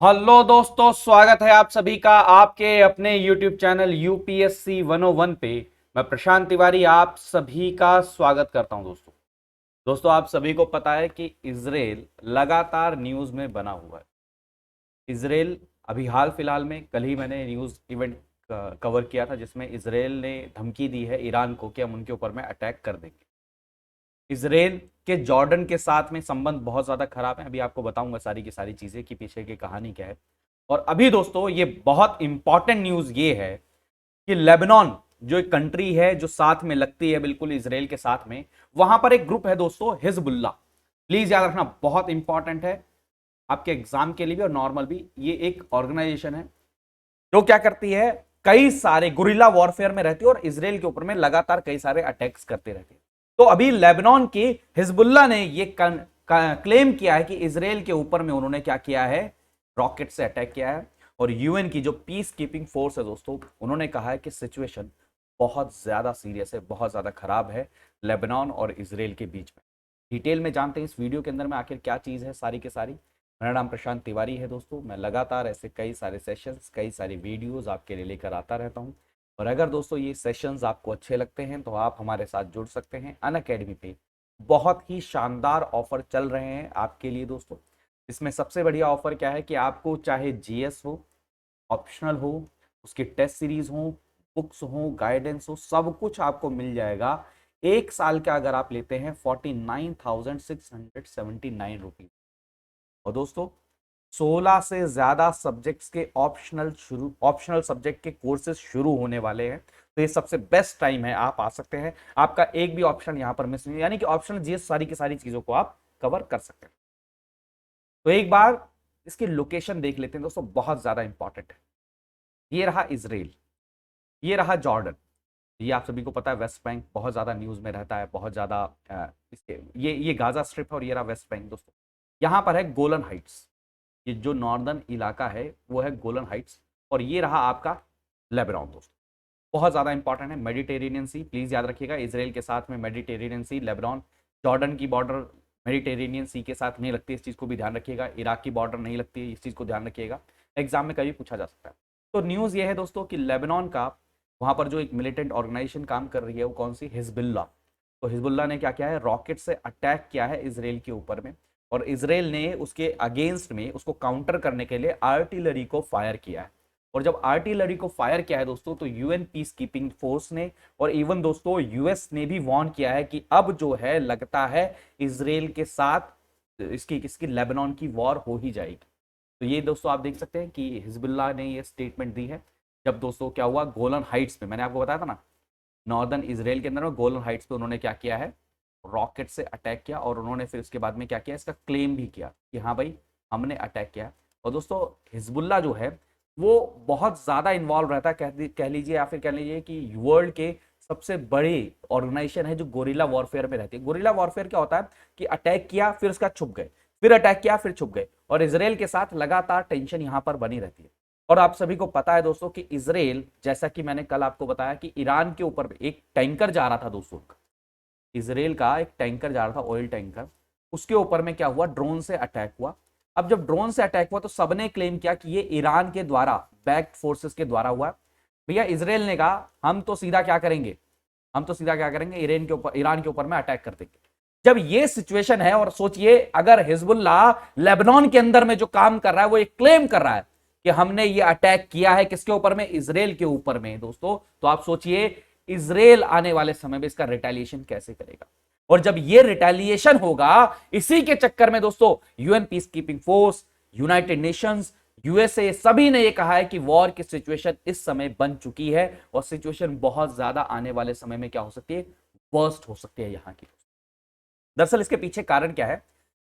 Hello दोस्तों, स्वागत है आप सभी का आपके अपने YouTube चैनल यूपीएससी 101 पे। मैं प्रशांत तिवारी आप सभी का स्वागत करता हूं। दोस्तों आप सभी को पता है कि इजराइल लगातार न्यूज में बना हुआ है। इजराइल अभी हाल फिलहाल में कल ही मैंने न्यूज इवेंट कवर किया था जिसमें इजराइल ने धमकी दी है ईरान को कि हम उनके ऊपर में अटैक कर देंगे। इसराइल के जॉर्डन के साथ में संबंध बहुत ज्यादा खराब है। अभी आपको बताऊंगा सारी की सारी चीजें कि पीछे की कहानी क्या है। और अभी दोस्तों ये बहुत इंपॉर्टेंट न्यूज ये है कि लेबनान जो एक कंट्री है जो साथ में लगती है बिल्कुल इसराइल के साथ में, वहां पर एक ग्रुप है दोस्तों हिजबुल्ला। प्लीज याद रखना, बहुत इंपॉर्टेंट है आपके एग्जाम के लिए भी और नॉर्मल भी। ये एक ऑर्गेनाइजेशन है जो क्या करती है, कई सारे गुरिल्ला वॉरफेयर में रहती है और इसराइल के ऊपर में लगातार कई सारे अटैक्स करते रहते हैं। तो अभी लेबनान की हिजबुल्ला ने ये क्लेम किया है कि इसराइल के ऊपर में उन्होंने क्या किया है, रॉकेट से अटैक किया है। और यूएन की जो पीस कीपिंग फोर्स है दोस्तों, उन्होंने कहा है कि सिचुएशन बहुत ज्यादा सीरियस है, बहुत ज्यादा खराब है लेबनान और इसराइल के बीच में। डिटेल में जानते हैं इस वीडियो के अंदर में आखिर क्या चीज है सारी के सारी। मेरा नाम प्रशांत तिवारी है दोस्तों। मैं लगातार ऐसे कई सारे सेशंस, कई सारी वीडियोस आपके लिए लेकर आता रहता हूं। और अगर दोस्तों ये सेशंस आपको अच्छे लगते हैं तो आप हमारे साथ जुड़ सकते हैं। अनअकैडमी पे बहुत ही शानदार ऑफर चल रहे हैं आपके लिए दोस्तों। इसमें सबसे बढ़िया ऑफर क्या है कि आपको चाहे जीएस हो, ऑप्शनल हो, उसकी टेस्ट सीरीज हो, बुक्स हो, गाइडेंस हो, सब कुछ आपको मिल जाएगा। एक साल का अगर आप लेते हैं 49,679 रुपीज। और दोस्तों 16 से ज्यादा सब्जेक्ट्स के ऑप्शनल सब्जेक्ट के कोर्सेज शुरू होने वाले हैं। तो ये सबसे बेस्ट टाइम है, आप आ सकते हैं। आपका एक भी ऑप्शन यहां पर मिस नहीं, यानी कि ऑप्शनल जीएस सारी की सारी चीजों को आप कवर कर सकते हैं। तो एक बार इसकी लोकेशन देख लेते हैं दोस्तों, बहुत ज्यादा इंपॉर्टेंट है। ये रहा इसराइल, ये रहा जॉर्डन। ये आप सभी को पता है वेस्ट बैंक बहुत ज्यादा न्यूज में रहता है, बहुत ज्यादा इसके ये गाजा स्ट्रिप है और ये रहा वेस्ट बैंक दोस्तों। यहां पर है गोलन हाइट्स, ये जो नॉर्दर्न इलाका है वो है गोलन हाइट्स। और ये रहा आपका लेबनान दोस्तों, बहुत ज़्यादा इंपॉर्टेंट है। मेडिटेरेनियन सी प्लीज़ याद रखिएगा, इसराइल के साथ में मेडिटेरेनियन सी, लेबनान, जॉर्डन की बॉर्डर मेडिटेरेनियन सी के साथ नहीं लगती, इस चीज़ को भी ध्यान रखिएगा। इराक की बॉर्डर नहीं लगती है, इस चीज़ को ध्यान रखिएगा, एग्जाम में कभी पूछा जा सकता है। तो न्यूज़ ये है दोस्तों कि लेबनान का वहाँ पर जो एक मिलिटेंट ऑर्गेनाइजेशन काम कर रही है वो कौन सी, हिजबुल्ला। तो हिजबुल्ला ने क्या किया है, रॉकेट से अटैक किया है इसराइल के ऊपर में। और इसराइल ने उसके अगेंस्ट में उसको काउंटर करने के लिए आर्टिलरी को फायर किया है। और जब आर्टिलरी को फायर किया है दोस्तों, तो यूएन पीस कीपिंग फोर्स ने और इवन दोस्तों यूएस ने भी वार्न किया है कि अब जो है लगता है इसराइल के साथ इसकी लेबनान की वॉर हो ही जाएगी। तो ये दोस्तों आप देख सकते हैं कि हिजबुल्लाह ने ये स्टेटमेंट दी है। जब दोस्तों क्या हुआ, गोलन हाइट्स पे मैंने आपको बताया था ना, नॉर्दर्न इसराइल के अंदर में गोलन हाइट्स पे उन्होंने क्या किया है, रॉकेट से अटैक किया। और उन्होंने फिर उसके बाद में क्या किया, इसका क्लेम भी किया कि हाँ भाई हमने अटैक किया। और दोस्तों हिजबुल्ला जो है वो बहुत ज्यादा इन्वॉल्व रहता है, कह लीजिए या फिर कह लीजिए कि वर्ल्ड के सबसे बड़ी ऑर्गेनाइजेशन है जो गोरिल्ला वॉरफेयर में रहती है। गोरिल्ला वॉरफेयर क्या होता है कि अटैक किया फिर उसका छुप गए, फिर अटैक किया फिर छुप गए। और इसराइल के साथ लगातार टेंशन यहां पर बनी रहती है। और आप सभी को पता है दोस्तों कि इसराइल, जैसा कि मैंने कल आपको बताया कि ईरान के ऊपर एक टैंकर जा रहा था दोस्तों, इसराइल का एक टैंकर जा रहा था, ऑयल टैंकर, उसके ऊपर में क्या हुआ, ड्रोन से अटैक हुआ। अब जब ड्रोन से अटैक हुआ तो सबने क्लेम किया कि ये ईरान के द्वारा, बैक्ड फोर्सेस के द्वारा हुआ। भैया इसराइल ने कहा हम तो सीधा क्या करेंगे, हम तो सीधा क्या करेंगे, ईरान के ऊपर में अटैक कर देंगे। जब ये सिचुएशन है, और सोचिए अगर हिजबुल्ला लेबनान के अंदर में जो काम कर रहा है वो ये क्लेम कर रहा है कि हमने ये अटैक किया है किसके ऊपर में, इसराइल के ऊपर में दोस्तों, तो आप सोचिए इसराइल आने वाले समय में इसका रिटेलिएशन कैसे करेगा। और जब ये रिटेलिएशन होगा, इसी के चक्कर में दोस्तों UN peace keeping force, United Nations, USA, सभी ने ये कहा है कि वॉर की सिचुएशन इस समय बन चुकी है और सिचुएशन बहुत ज्यादा आने वाले समय में क्या हो सकती है, वर्स्ट हो सकती है यहां की। दरअसल इसके पीछे कारण क्या है,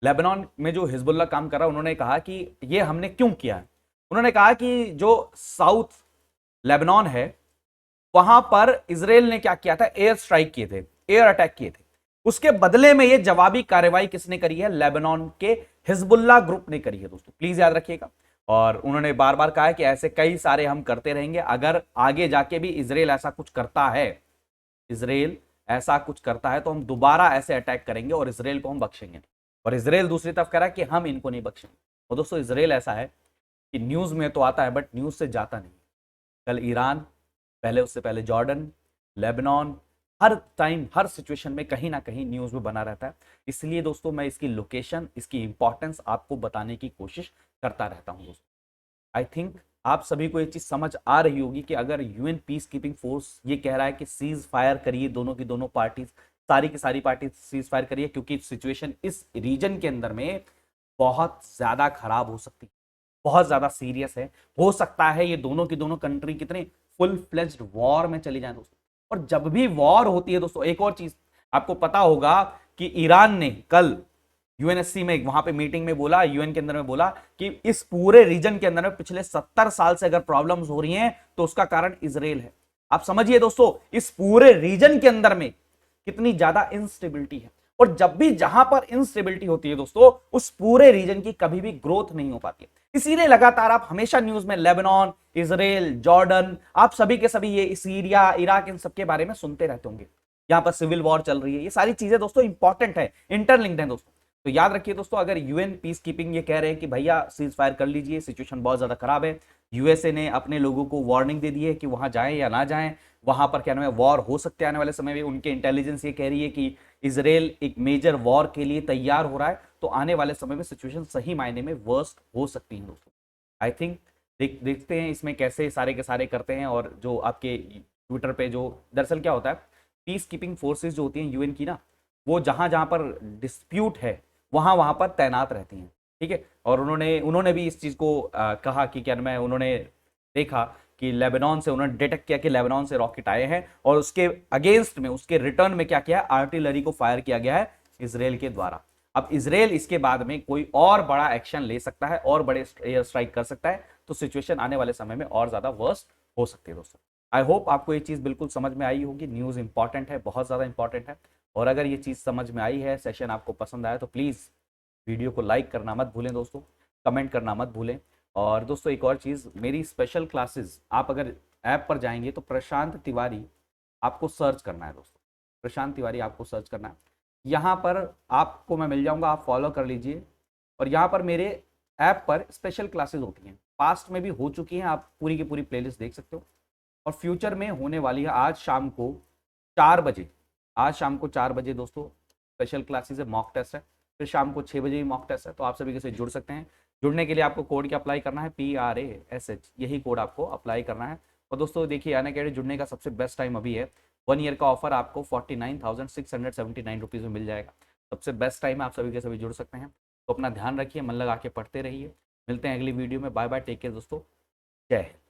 लेबनान में जो हिजबुल्ला काम कर रहा है उन्होंने कहा कि ये हमने क्यों किया है। उन्होंने कहा कि जो साउथ लेबनान है वहां पर इसराइल ने क्या किया था, एयर स्ट्राइक किए थे, एयर अटैक किए थे। उसके बदले में ये जवाबी कार्रवाई किसने करी है, लेबनान के हिजबुल्ला ग्रुप ने करी है दोस्तों, प्लीज याद रखिएगा। और उन्होंने बार बार कहा है कि ऐसे कई सारे हम करते रहेंगे, अगर आगे जाके भी इसराइल ऐसा कुछ करता है, इसराइल ऐसा कुछ करता है तो हम दोबारा ऐसे अटैक करेंगे और इसराइल को हम बख्शेंगे। और इसराइल दूसरी तरफ कह रहा है कि हम इनको नहीं बख्शेंगे। और दोस्तों इसराइल ऐसा है कि न्यूज़ में तो आता है बट न्यूज़ से जाता नहीं। कल ईरान, पहले उससे पहले जॉर्डन, लेबनान, हर टाइम हर सिचुएशन में कहीं ना कहीं न्यूज़ में बना रहता है। इसलिए दोस्तों मैं इसकी लोकेशन, इसकी इंपॉर्टेंस आपको बताने की कोशिश करता रहता हूं दोस्तों। आई थिंक आप सभी को ये चीज समझ आ रही होगी कि अगर यूएन पीस कीपिंग फोर्स ये कह रहा है कि सीज फायर करिए, दोनों की दोनों पार्टीज, सारी की सारी पार्टी सीज फायर करिए, क्योंकि सिचुएशन इस रीजन के अंदर में बहुत ज्यादा खराब हो सकती है, बहुत ज्यादा सीरियस है। हो सकता है ये दोनों की दोनों कंट्री कितने फुल फ्लेज्ड वॉर में चली जाए दोस्तों। और जब भी वॉर होती है दोस्तों, एक और चीज आपको पता होगा कि ईरान ने कल यूएनएससी में वहां पे मीटिंग में बोला, यूएन के अंदर में बोला कि इस पूरे रीजन के अंदर में पिछले 70 साल से अगर प्रॉब्लम्स हो रही हैं तो उसका कारण इजराइल है। आप समझिए दोस्तों, इस पूरे रीजन के अंदर में कितनी ज्यादा इंस्टेबिलिटी है। और जब भी जहां पर इंस्टेबिलिटी होती है दोस्तों, उस पूरे रीजन की कभी भी ग्रोथ नहीं हो पाती है। इसीलिए लगातार आप हमेशा न्यूज में लेबनान, इजराइल, जॉर्डन, आप सभी के सभी ये सीरिया, इराक, इन सबके बारे में सुनते रहते होंगे। यहां पर सिविल वॉर चल रही है। ये सारी चीजें दोस्तों इंपॉर्टेंट है, इंटरलिंक्ड है दोस्तों। तो याद रखिए दोस्तों, अगर यूएन पीस कीपिंग ये कह रहे हैं कि भैया सीज फायर कर लीजिए, सिचुएशन बहुत ज्यादा खराब है, यूएसए ने अपने लोगों को वार्निंग दे दी है कि वहां जाएं या ना जाएं, वहां पर क्या नाम है वॉर हो सकते हैं आने वाले समय में। उनके इंटेलिजेंस ये कह रही है कि इजराइल एक मेजर वॉर के लिए तैयार हो रहा है। तो आने वाले समय में सिचुएशन सही मायने में वर्स्ट हो सकती है दोस्तों। आई थिंक देखते हैं इसमें कैसे सारे के सारे करते हैं। और जो आपके ट्विटर पे जो दरअसल क्या होता है, पीस कीपिंग फोर्सेज जो होती हैं यूएन की ना, वो जहां जहां पर डिस्प्यूट है वहां वहां पर तैनात रहती हैं, ठीक है। और उन्होंने उन्होंने भी इस चीज को कहा कि क्या मैं, उन्होंने देखा कि लेबनान से, उन्होंने डिटेक्ट किया कि लेबनान से रॉकेट आए हैं और उसके अगेंस्ट में, उसके रिटर्न में क्या किया है, आर्टिलरी को फायर किया गया है इसराइल के द्वारा। अब इसराइल इसके बाद में कोई और बड़ा एक्शन ले सकता है और बड़े एयर स्ट्राइक कर सकता है। तो सिचुएशन आने वाले समय में और ज्यादा वर्स्ट हो सकती है दोस्तों। आई होप आपको ये चीज बिल्कुल समझ में आई होगी। न्यूज इंपॉर्टेंट है, बहुत ज्यादा इंपॉर्टेंट है। और अगर ये चीज समझ में आई है, सेशन आपको पसंद आया, तो प्लीज वीडियो को लाइक करना मत भूलें दोस्तों, कमेंट करना मत भूलें। और दोस्तों एक और चीज़, मेरी स्पेशल क्लासेस, आप अगर ऐप पर जाएंगे तो प्रशांत तिवारी आपको सर्च करना है दोस्तों, प्रशांत तिवारी आपको सर्च करना है। यहाँ पर आपको मैं मिल जाऊँगा, आप फॉलो कर लीजिए। और यहाँ पर मेरे ऐप पर स्पेशल क्लासेस होती हैं, पास्ट में भी हो चुकी हैं, आप पूरी की पूरी प्लेलिस्ट देख सकते हो। और फ्यूचर में होने वाली है आज शाम को 4 बजे, आज शाम को 4 बजे दोस्तों स्पेशल क्लासेस है, मॉक टेस्ट है। फिर शाम को 6 बजे भी मॉक टेस्ट है। तो आप सभी के साथ जुड़ सकते हैं। जुड़ने के लिए आपको कोड क्या अप्लाई करना है, PRASH, यही कोड आपको अप्लाई करना है। और दोस्तों देखिए, अनअकैडमी जुड़ने का सबसे बेस्ट टाइम अभी है। 1 ईयर का ऑफर आपको 49,679 रुपीज़ में मिल जाएगा। सबसे बेस्ट टाइम है, आप सभी के सभी जुड़ सकते हैं। तो अपना ध्यान रखिए, मन लगा के पढ़ते रहिए। मिलते हैं अगली वीडियो में। बाय बाय, टेक केयर दोस्तों, जय हिंद।